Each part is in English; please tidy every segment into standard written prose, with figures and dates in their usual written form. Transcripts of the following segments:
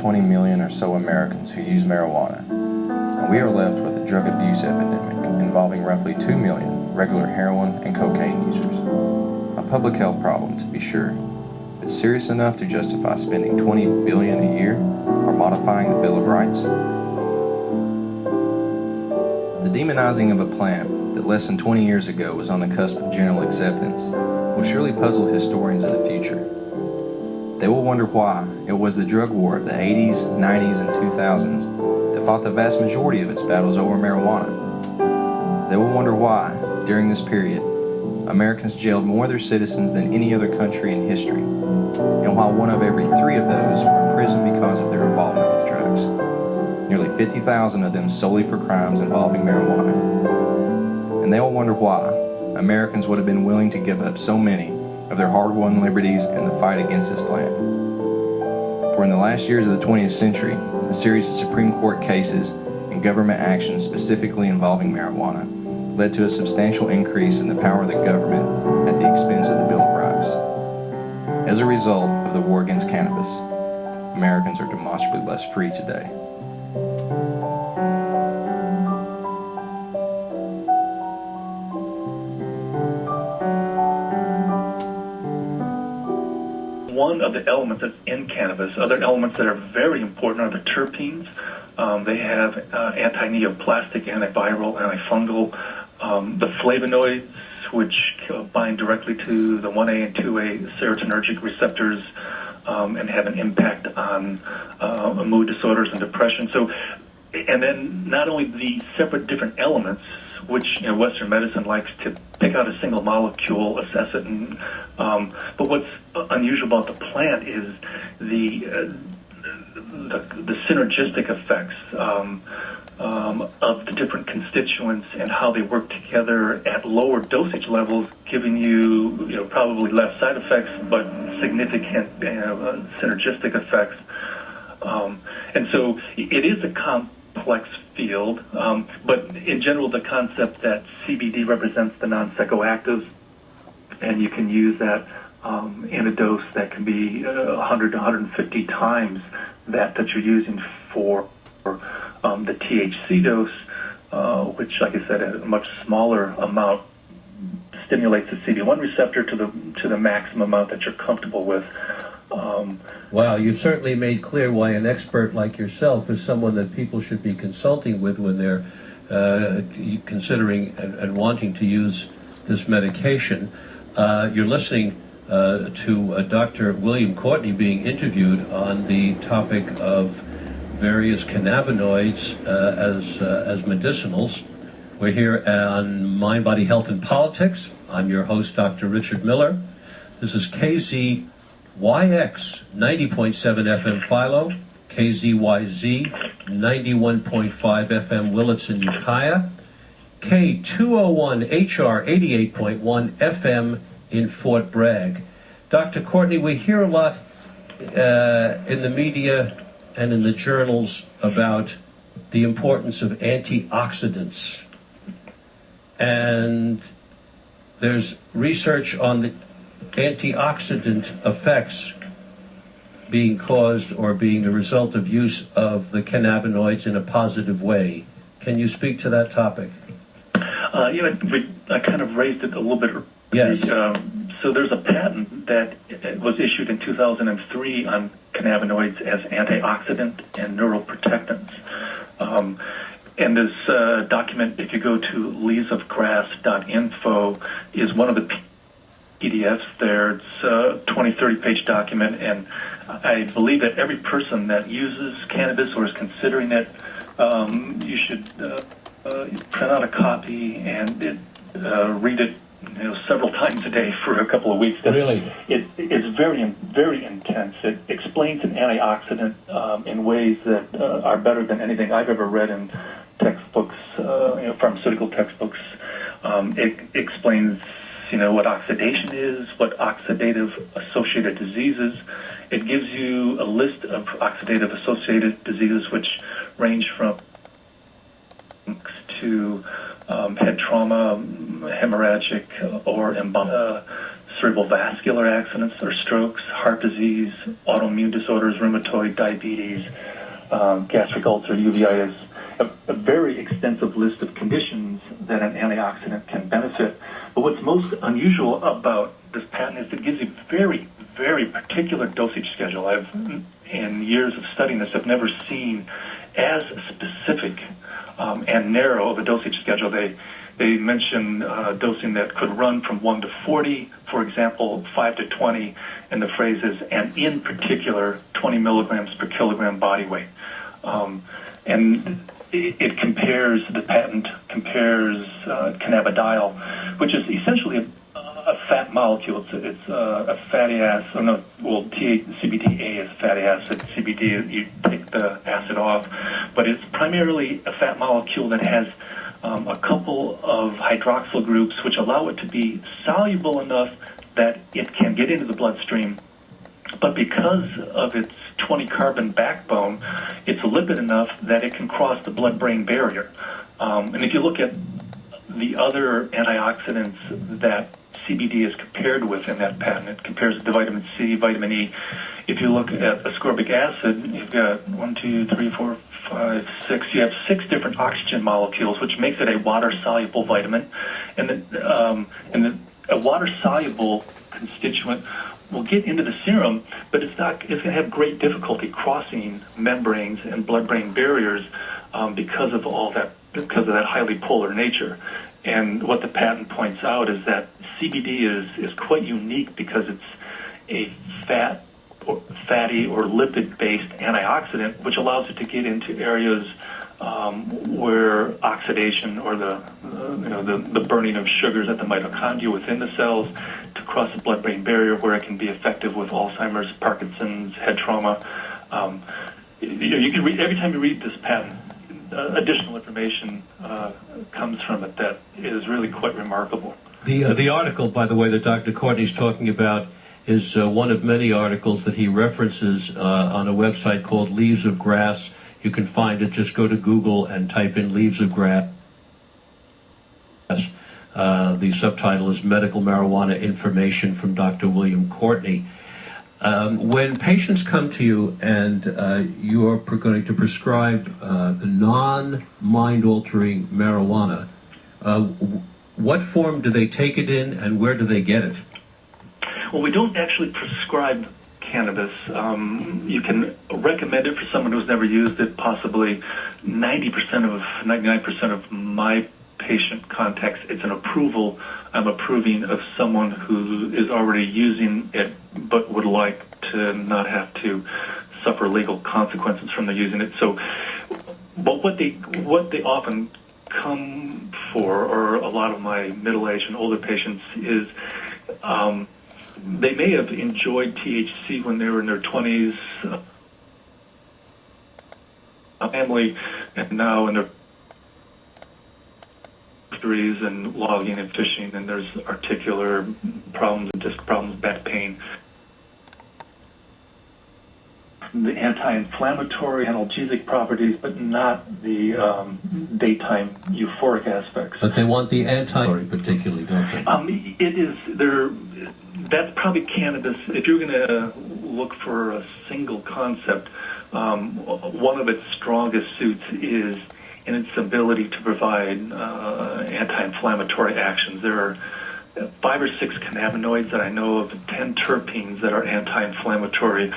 20 million or so Americans who use marijuana, and we are left with a drug abuse epidemic involving roughly 2 million regular heroin and cocaine users. A public health problem, to be sure. It's serious enough to justify spending $20 billion a year or modifying the Bill of Rights. The demonizing of a plant that less than 20 years ago was on the cusp of general acceptance will surely puzzle historians of the future. They will wonder why it was the drug war of the 80s, 90s, and 2000s that fought the vast majority of its battles over marijuana. They will wonder why, during this period, Americans jailed more of their citizens than any other country in history, and while one of every 3 of those were in prison because of their involvement with drugs. Nearly 50,000 of them solely for crimes involving marijuana. And they will wonder why Americans would have been willing to give up so many of their hard-won liberties in the fight against this plant. For in the last years of the 20th century, a series of Supreme Court cases and government actions specifically involving marijuana led to a substantial increase in the power of the government at the expense of the Bill of Rights. As a result of the war against cannabis, Americans are demonstrably less free today. One of the elements that's in cannabis, other elements that are very important are the terpenes. They have anti-neoplastic, antiviral, antifungal. The flavonoids, which bind directly to the 1A and 2A serotonergic receptors and have an impact on mood disorders and depression. And then not only the separate different elements, which Western medicine likes to pick out a single molecule, assess it, and but what's unusual about the plant is the synergistic effects of the different constituents and how they work together at lower dosage levels, giving you probably less side effects but significant synergistic effects. And so it is a complex field, but in general the concept that CBD represents the non-psychoactives, and you can use that in a dose that can be 100 to 150 times that you're using for the THC dose, which, like I said, at a much smaller amount stimulates the CB1 receptor to the maximum amount that you're comfortable with. Wow, you've certainly made clear why an expert like yourself is someone that people should be consulting with when they're considering and wanting to use this medication. You're listening to Dr. William Courtney being interviewed on the topic of various cannabinoids as medicinals. We're here on Mind, Body, Health, and Politics. I'm your host, Dr. Richard Miller. This is KZYX 90.7 FM Philo, KZYZ 91.5 FM Willitson, Ukiah, K201 HR 88.1 FM in Fort Bragg. Dr. Courtney, we hear a lot in the media and in the journals about the importance of antioxidants. And there's research on the antioxidant effects being caused or being the result of use of the cannabinoids in a positive way. Can you speak to that topic? I kind of raised it a little bit. Yes. So there's a patent that was issued in 2003 on cannabinoids as antioxidant and neuroprotectants. And this document, if you go to leavesofgrass.info, is one of the PDFs there. It's a 20, 30-page document, and I believe that every person that uses cannabis or is considering it, you should print out a copy and read it several times a day for a couple of weeks. Really? It's very, very intense. It explains an antioxidant in ways that are better than anything I've ever read in textbooks, pharmaceutical textbooks. It explains, what oxidation is, what oxidative associated diseases. It gives you a list of oxidative associated diseases which range from to head trauma, hemorrhagic or cerebrovascular accidents or strokes, heart disease, autoimmune disorders, rheumatoid, diabetes, gastric ulcer, uveitis, a very extensive list of conditions that an antioxidant can benefit. But what's most unusual about this patent is it gives you very, very particular dosage schedule. In years of studying this, I've never seen as specific and narrow of a dosage schedule. They mention dosing that could run from 1 to 40, for example, 5 to 20, and the phrase is, and in particular, 20 milligrams per kilogram body weight. And the patent compares cannabidiol, which is essentially a fat molecule. It's a fatty acid. CBDA is fatty acid. CBD, you take the acid off, but it's primarily a fat molecule that has a couple of hydroxyl groups which allow it to be soluble enough that it can get into the bloodstream. But because of its 20 carbon backbone, it's lipid enough that it can cross the blood-brain barrier. And if you look at the other antioxidants that CBD is compared with in that patent, it compares it to vitamin C, vitamin E. If you look at ascorbic acid, you've got 1, 2, 3, 4, 5, 6. You have 6 different oxygen molecules, which makes it a water-soluble vitamin. And a water-soluble constituent will get into the serum, but it's going to have great difficulty crossing membranes and blood-brain barriers because of that highly polar nature. And what the patent points out is that CBD is quite unique because it's a fatty or lipid-based antioxidant, which allows it to get into areas where oxidation or the burning of sugars at the mitochondria within the cells to cross the blood-brain barrier, where it can be effective with Alzheimer's, Parkinson's, head trauma. You can read every time you read this patent. Additional information comes from it that is really quite remarkable. The article, by the way, that Dr. Courtney is talking about is one of many articles that he references on a website called Leaves of Grass. You can find it. Just go to Google and type in Leaves of Grass. The subtitle is Medical Marijuana Information from Dr. William Courtney. When patients come to you and you are going to prescribe the non-mind-altering marijuana, what form do they take it in and where do they get it? Well, we don't actually prescribe cannabis. You can recommend it for someone who's never used it. Possibly 99% of my patient contacts, it's an approval. I'm approving of someone who is already using it but would like to not have to suffer legal consequences from their using it. So, but what they often come for, or a lot of my middle-aged and older patients, is they may have enjoyed THC when they were in their 20s, family, and now in their and logging and fishing, and there's articular problems, disc problems, back pain. The anti-inflammatory, analgesic properties, but not the daytime euphoric aspects. But they want the anti, particularly, don't they? It is there. That's probably cannabis. If you're going to look for a single concept, one of its strongest suits is in its ability to provide anti-inflammatory actions. There are 5 or 6 cannabinoids that I know of, 10 terpenes that are anti-inflammatory.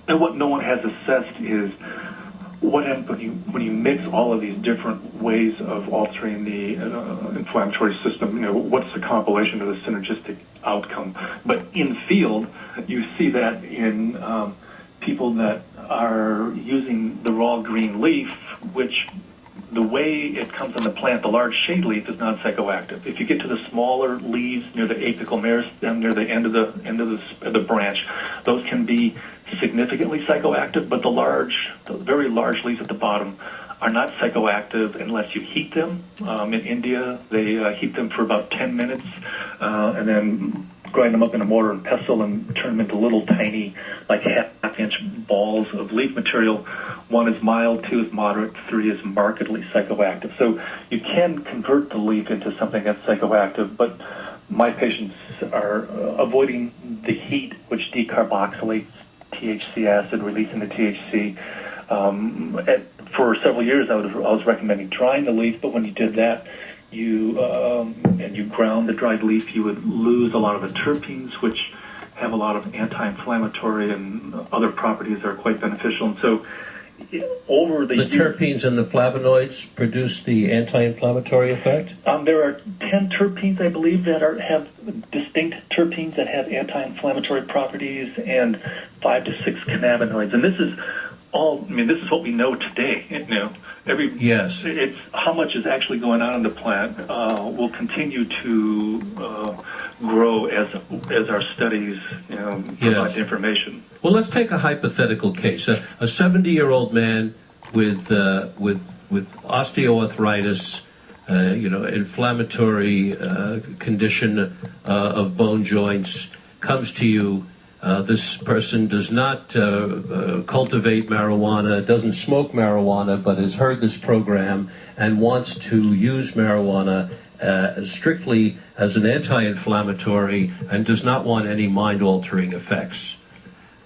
And what no one has assessed is what happens when you mix all of these different ways of altering the inflammatory system. What's the compilation of the synergistic outcome? But in field, you see that in people that are using the raw green leaf, which the way it comes on the plant, the large shade leaf, is not psychoactive. If you get to the smaller leaves near the apical meristem, near the end of the branch, those can be significantly psychoactive. But the very large leaves at the bottom are not psychoactive unless you heat them. In India, they heat them for about 10 minutes and then grind them up in a mortar and pestle and turn them into little tiny, like half-inch balls of leaf material. 1 is mild, 2 is moderate, 3 is markedly psychoactive. So you can convert the leaf into something that's psychoactive, but my patients are avoiding the heat, which decarboxylates THC acid, releasing the THC. For several years, I was recommending drying the leaf, but when you did that, and you ground the dried leaf, you would lose a lot of the terpenes, which have a lot of anti-inflammatory and other properties that are quite beneficial. And so, over the years, terpenes and the flavonoids produce the anti-inflammatory effect? There are 10 terpenes, I believe, that have distinct terpenes that have anti-inflammatory properties, and 5 to 6 cannabinoids. And this is this is what we know today. Yes. It's how much is actually going on in the plant will continue to grow as our studies provide the information. Well, let's take a hypothetical case. A 70-year-old man with osteoarthritis, inflammatory condition of bone joints, comes to you. This person does not cultivate marijuana, doesn't smoke marijuana, but has heard this program and wants to use marijuana strictly as an anti-inflammatory and does not want any mind-altering effects.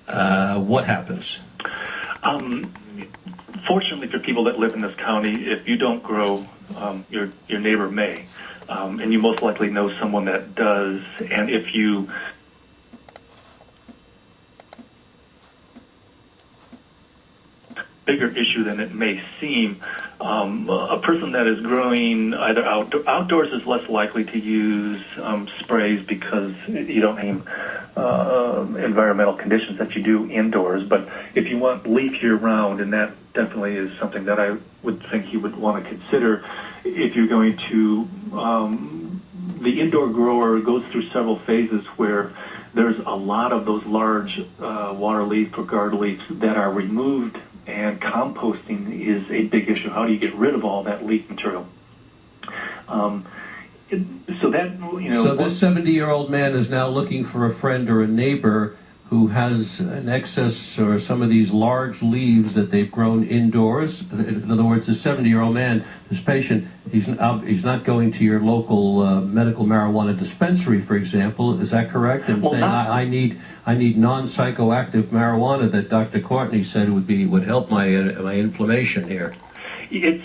What happens? Fortunately for people that live in this county, if you don't grow, your neighbor may. And you most likely know someone that does. And if you bigger issue than it may seem. A person that is growing either outdoors is less likely to use sprays because you don't have environmental conditions that you do indoors. But if you want leaf year-round, and that definitely is something that I would think you would want to consider if you're going to, the indoor grower goes through several phases where there's a lot of those large water leaf or guard leaves that are removed, and composting is a big issue. How do you get rid of all that leaf material? So this 70-year-old man is now looking for a friend or a neighbor who has an excess or some of these large leaves that they've grown indoors. In other words, this 70-year-old man, this patient, he's not going to your local medical marijuana dispensary, for example. Is that correct? And saying, I need non-psychoactive marijuana that Dr. Courtney said would help my inflammation here. It's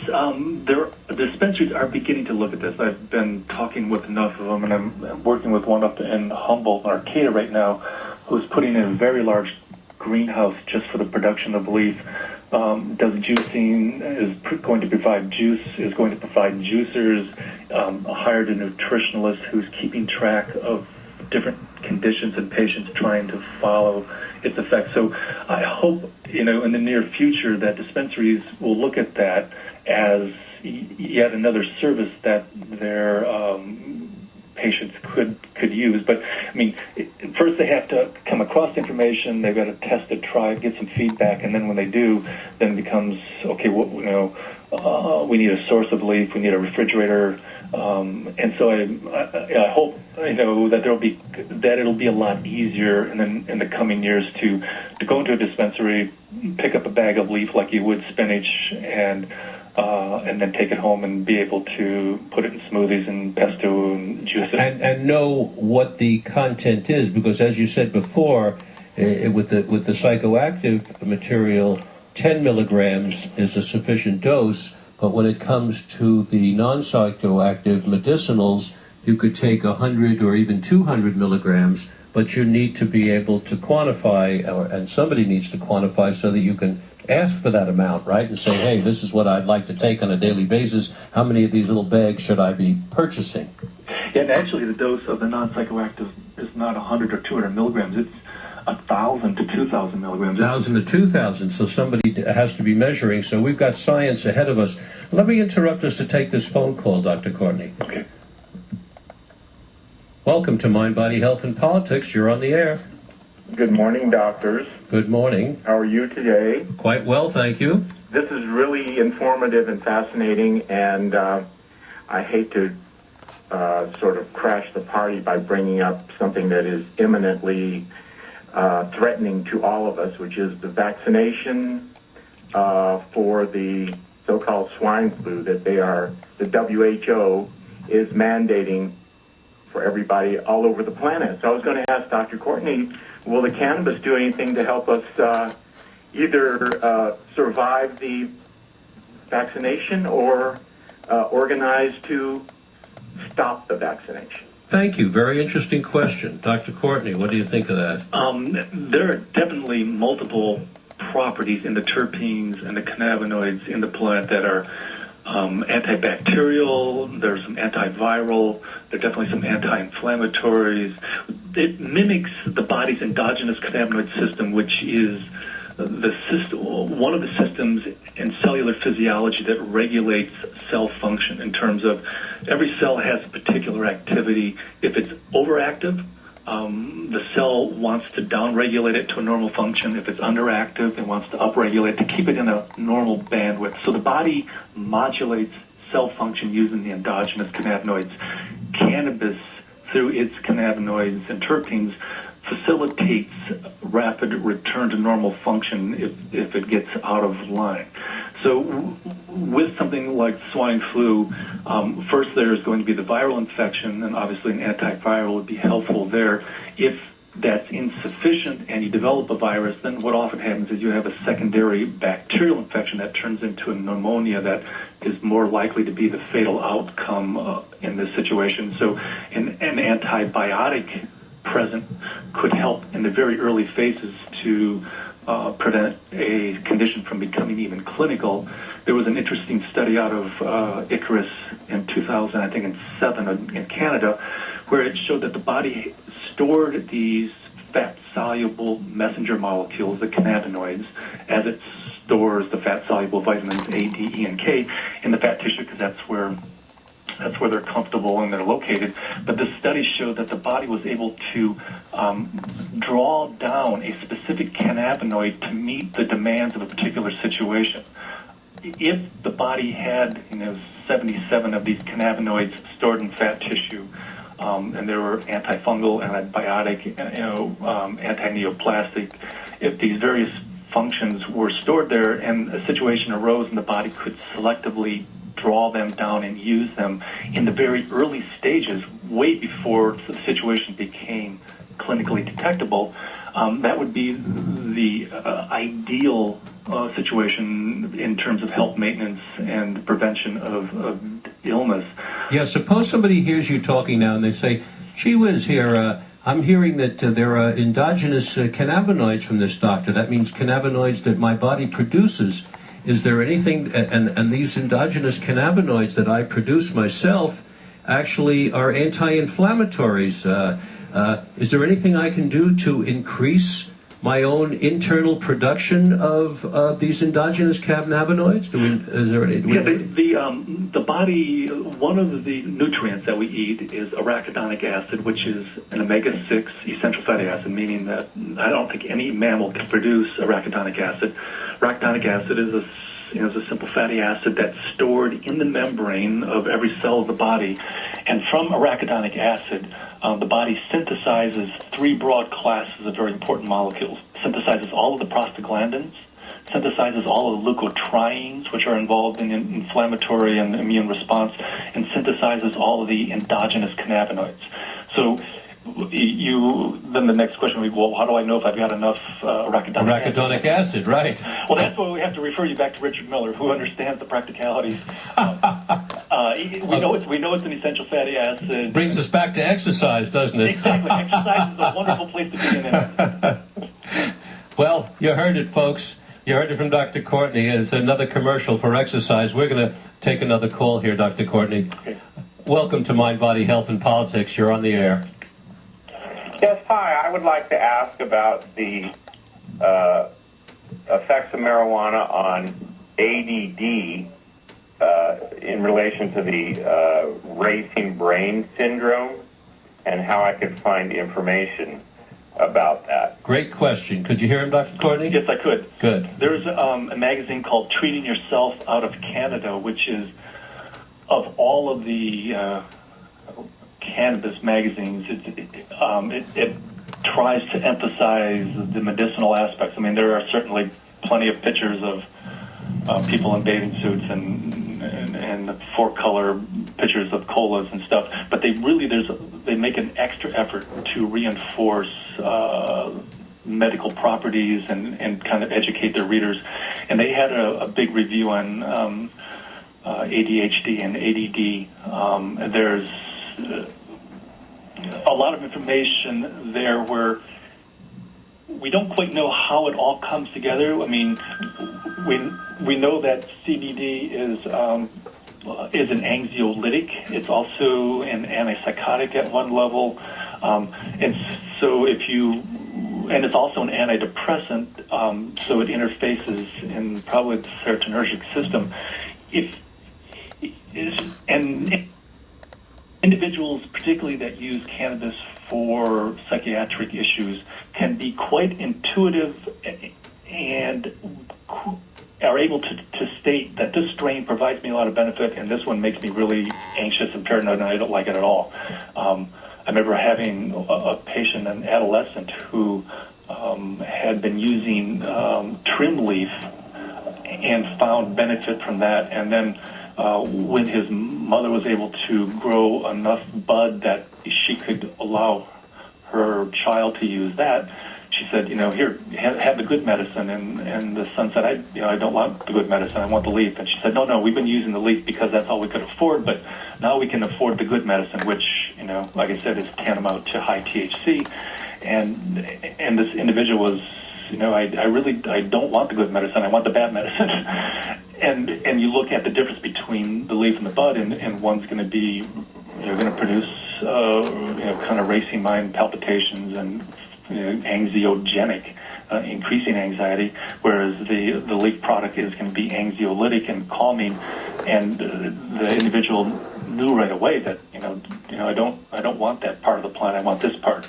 dispensaries are beginning to look at this. I've been talking with enough of them, and I'm working with one up in Humboldt, Arcata right now, who's putting in a very large greenhouse just for the production of leaf. Does juicing, is going to provide juice, is going to provide juicers, hired a nutritionalist who's keeping track of different conditions and patients, trying to follow its effects. So I hope, in the near future, that dispensaries will look at that as yet another service that their patients could use. But first they have to come across information. They've got to test it, try it, get some feedback, and then when they do, then it becomes okay. We need a source of leaf. We need a refrigerator, and so I hope that it'll be a lot easier in the coming years to go into a dispensary, pick up a bag of leaf like you would spinach, and then take it home and be able to put it in smoothies and pesto and juice it. And know what the content is, because as you said before, with the psychoactive material, 10 milligrams is a sufficient dose, but when it comes to the non-psychoactive medicinals, you could take 100 or even 200 milligrams, but you need to be able to quantify, and somebody needs to quantify so that you can ask for that amount, right? And say, hey, this is what I'd like to take on a daily basis. How many of these little bags should I be purchasing? Yeah, and actually the dose of the non-psychoactive is not 100 or 200 milligrams. It's 1,000 to 2,000 milligrams. 1,000 to 2,000, so somebody has to be measuring. So we've got science ahead of us. Let me interrupt us to take this phone call, Dr. Courtney. Okay. Welcome to Mind, Body, Health, and Politics. You're on the air. Good morning, doctors. Good morning. How are you today? Quite well, thank you. This is really informative and fascinating, and I hate to sort of crash the party by bringing up something that is imminently threatening to all of us, which is the vaccination for the so-called swine flu that the WHO is mandating for everybody all over the planet. So I was going to ask Dr. Courtney, will the cannabis do anything to help us either survive the vaccination or organize to stop the vaccination? Thank you. Very interesting question. Dr. Courtney, what do you think of that? There are definitely multiple properties in the terpenes and the cannabinoids in the plant that are antibacterial, there's some antiviral, there are definitely some anti-inflammatories. It mimics the body's endogenous cannabinoid system, which is the system, one of the systems in cellular physiology that regulates cell function in terms of every cell has a particular activity. If it's overactive, the cell wants to downregulate it to a normal function. If it's underactive, it wants to upregulate to keep it in a normal bandwidth. So the body modulates cell function using the endogenous cannabinoids. Cannabis, through its cannabinoids and terpenes, facilitates rapid return to normal function if it gets out of line. So with something like swine flu, first there's going to be the viral infection, and obviously an antiviral would be helpful there. If that's insufficient and you develop a virus, then what often happens is you have a secondary bacterial infection that turns into a pneumonia that is more likely to be the fatal outcome in this situation. So an antibiotic present could help in the very early phases to prevent a condition from becoming even clinical. There was an interesting study out of Icarus in 2007 in Canada, where it showed that the body stored these fat-soluble messenger molecules, the cannabinoids, as it stores the fat-soluble vitamins A, D, E, and K in the fat tissue, because that's where they're comfortable and they're located. But the study showed that the body was able to draw down a specific cannabinoid to meet the demands of a particular situation. If the body had, 77 of these cannabinoids stored in fat tissue, and there were antifungal, antibiotic, anti-neoplastic, if these various functions were stored there and a situation arose and the body could selectively draw them down and use them in the very early stages, way before the situation became clinically detectable, that would be the ideal situation in terms of health maintenance and prevention of illness. Yeah, suppose somebody hears you talking now and they say, gee whiz here, I'm hearing that there are endogenous cannabinoids from this doctor. That means cannabinoids that my body produces. Is there anything, and these endogenous cannabinoids that I produce myself actually are anti-inflammatories. Is there anything I can do to increase my own internal production of these endogenous cannabinoids? The body, one of the nutrients that we eat is arachidonic acid, which is an omega-6 essential fatty acid, meaning that I don't think any mammal can produce arachidonic acid. Arachidonic acid is a simple fatty acid that's stored in the membrane of every cell of the body. And from arachidonic acid, the body synthesizes three broad classes of very important molecules. Synthesizes all of the prostaglandins, synthesizes all of the leukotrienes, which are involved in inflammatory and immune response, and synthesizes all of the endogenous cannabinoids. So then the next question would be, well, how do I know if I've got enough arachidonic acid? Right. Well, that's why we have to refer you back to Richard Miller, who understands the practicalities. We know it's an essential fatty acid. Brings us back to exercise, doesn't it? Exactly. Exercise is a wonderful place to be in. Well, you heard it, folks. You heard it from Dr. Courtney. It's another commercial for exercise. We're going to take another call here, Dr. Courtney. Okay. Welcome to Mind, Body, Health, and Politics. You're on the air. Yes, hi. I would like to ask about the effects of marijuana on ADD in relation to the racing brain syndrome, and how I could find information about that. Great question. Could you hear him, Dr. Courtney? Yes, I could. Good. There's a magazine called Treating Yourself out of Canada, which is, of all of the cannabis magazines, it tries to emphasize the medicinal aspects. I mean, there are certainly plenty of pictures of people in bathing suits and four-color pitchers of colas and stuff. But they make an extra effort to reinforce medical properties and kind of educate their readers. And they had a big review on ADHD and ADD. There's a lot of information there where we don't quite know how it all comes together. I mean, we know that CBD is an anxiolytic. It's also an antipsychotic at one level, and so and it's also an antidepressant. So it interfaces in probably the serotonergic system. And individuals, particularly that use cannabis for psychiatric issues, can be quite intuitive and are able to state that this strain provides me a lot of benefit and this one makes me really anxious and paranoid and I don't like it at all. I remember having a patient, an adolescent, who had been using trim leaf and found benefit from that, and then when his mother was able to grow enough bud that she could allow her child to use that, she said, here, have the good medicine. And the son said, I don't want the good medicine, I want the leaf. And she said, no, we've been using the leaf because that's all we could afford, but now we can afford the good medicine, which, like I said, is tantamount to high THC. And this individual was, I don't want the good medicine, I want the bad medicine. And you look at the difference between the leaf and the bud, and one's going to be, going to produce, kind of racing mind palpitations and anxiogenic, increasing anxiety, whereas the leaf product is going to be anxiolytic and calming. And the individual knew right away that I don't want that part of the plant, I want this part.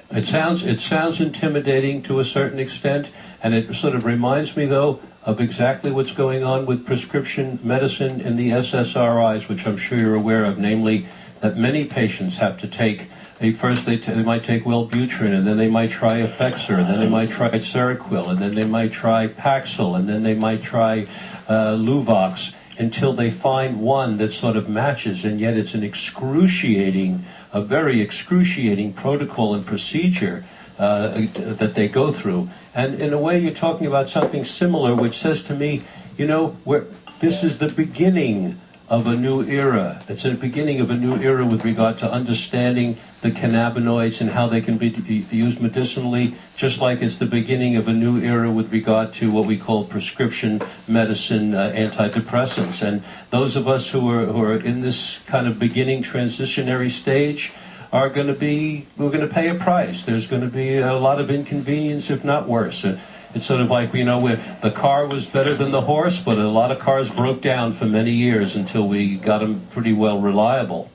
It sounds intimidating to a certain extent, and it sort of reminds me, though, of exactly what's going on with prescription medicine in the SSRIs, which I'm sure you're aware of, namely that many patients have to take. First, they might take Wellbutrin, and then they might try Effexor, and then they might try Seroquel, and then they might try Paxil, and then they might try Luvox, until they find one that sort of matches, and yet it's a very excruciating protocol and procedure that they go through. And in a way, you're talking about something similar, which says to me, this is the beginning of a new era. It's the beginning of a new era with regard to understanding the cannabinoids and how they can be used medicinally, just like it's the beginning of a new era with regard to what we call prescription medicine, antidepressants. And those of us who are in this kind of beginning transitionary stage we're going to pay a price. There's going to be a lot of inconvenience, if not worse. It's sort of like, where the car was better than the horse, but a lot of cars broke down for many years until we got them pretty well reliable.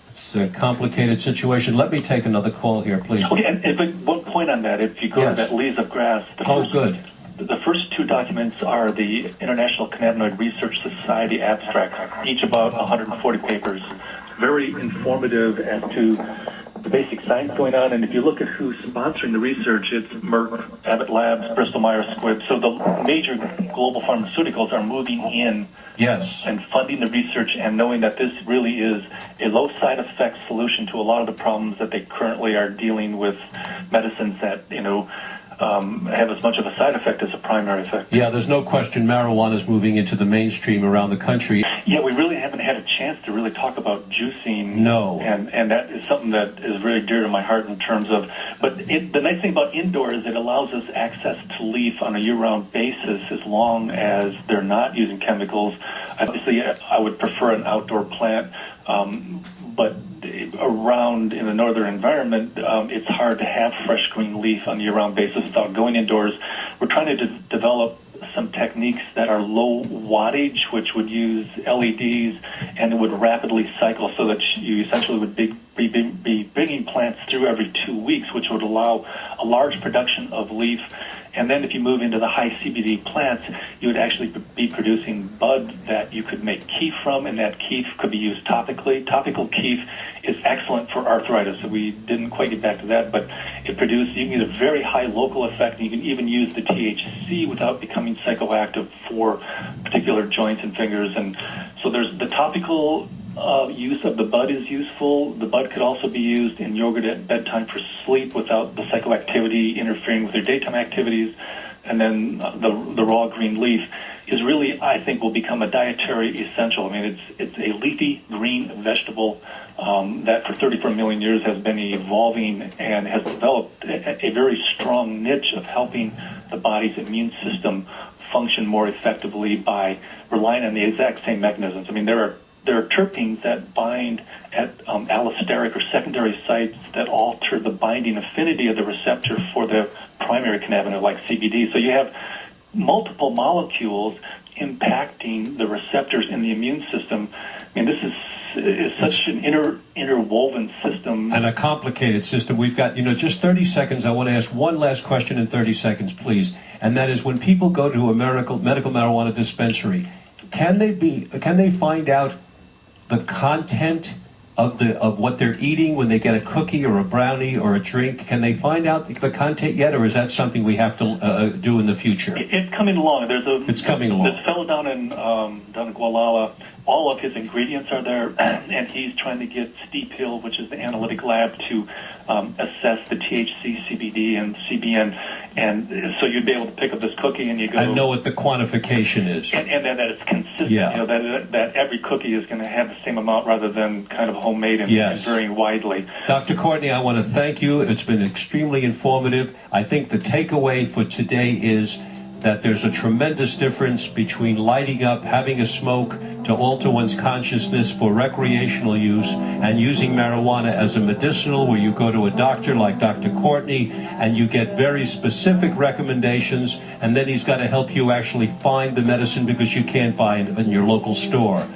It's a complicated situation. Let me take another call here, please. Okay, and one point on that, if you go to that Leaves of Grass, good. The first two documents are the International Cannabinoid Research Society abstract, each about 140 papers. Very informative as to the basic science going on, and if you look at who's sponsoring the research, it's Merck, Abbott Labs, Bristol Myers Squibb. So the major global pharmaceuticals are moving in and funding the research and knowing that this really is a low side effect solution to a lot of the problems that they currently are dealing with medicines that, have as much of a side effect as a primary effect. Yeah, there's no question marijuana is moving into the mainstream around the country. Yeah, we really haven't had a chance to really talk about juicing. No. And that is something that is very dear to my heart in terms of, but the nice thing about indoor is it allows us access to leaf on a year-round basis as long as they're not using chemicals. Obviously, I would prefer an outdoor plant, but around in the northern environment, it's hard to have fresh green leaf on a year-round basis without going indoors. We're trying to develop some techniques that are low wattage, which would use LEDs and it would rapidly cycle so that you essentially would be bringing plants through every 2 weeks, which would allow a large production of leaf. And then if you move into the high CBD plants, you would actually be producing bud that you could make kief from, and that kief could be used topically. Topical kief is excellent for arthritis. So we didn't quite get back to that, but you can get a very high local effect, and you can even use the THC without becoming psychoactive for particular joints and fingers. And so there's the topical use of the bud is useful. The bud could also be used in yogurt at bedtime for sleep without the psychoactivity interfering with your daytime activities. And then the raw green leaf is really, I think, will become a dietary essential. I mean, it's a leafy green vegetable that for 34 million years has been evolving and has developed a very strong niche of helping the body's immune system function more effectively by relying on the exact same mechanisms. I mean, there are terpenes that bind at allosteric or secondary sites that alter the binding affinity of the receptor for the primary cannabinoid like CBD. So you have multiple molecules impacting the receptors in the immune system. I mean, this is such an interwoven system. And a complicated system. We've got, just 30 seconds. I want to ask one last question in 30 seconds, please. And that is, when people go to a medical marijuana dispensary, can they find out the content of what they're eating when they get a cookie or a brownie or a drink? Can they find out the content yet, or is that something we have to do in the future? It's coming along. It's coming along. This fellow down in Gualala, all of his ingredients are there, and he's trying to get Steep Hill, which is the analytic lab, to assess the THC, CBD, and CBN. And so you'd be able to pick up this cookie and you go... I know what the quantification is. And that it's consistent, yeah. That every cookie is going to have the same amount rather than kind of homemade and varying widely. Dr. Courtney, I want to thank you. It's been extremely informative. I think the takeaway for today is that there's a tremendous difference between lighting up, having a smoke to alter one's consciousness for recreational use, and using marijuana as a medicinal, where you go to a doctor like Dr. Courtney and you get very specific recommendations, and then he's got to help you actually find the medicine because you can't find it in your local store.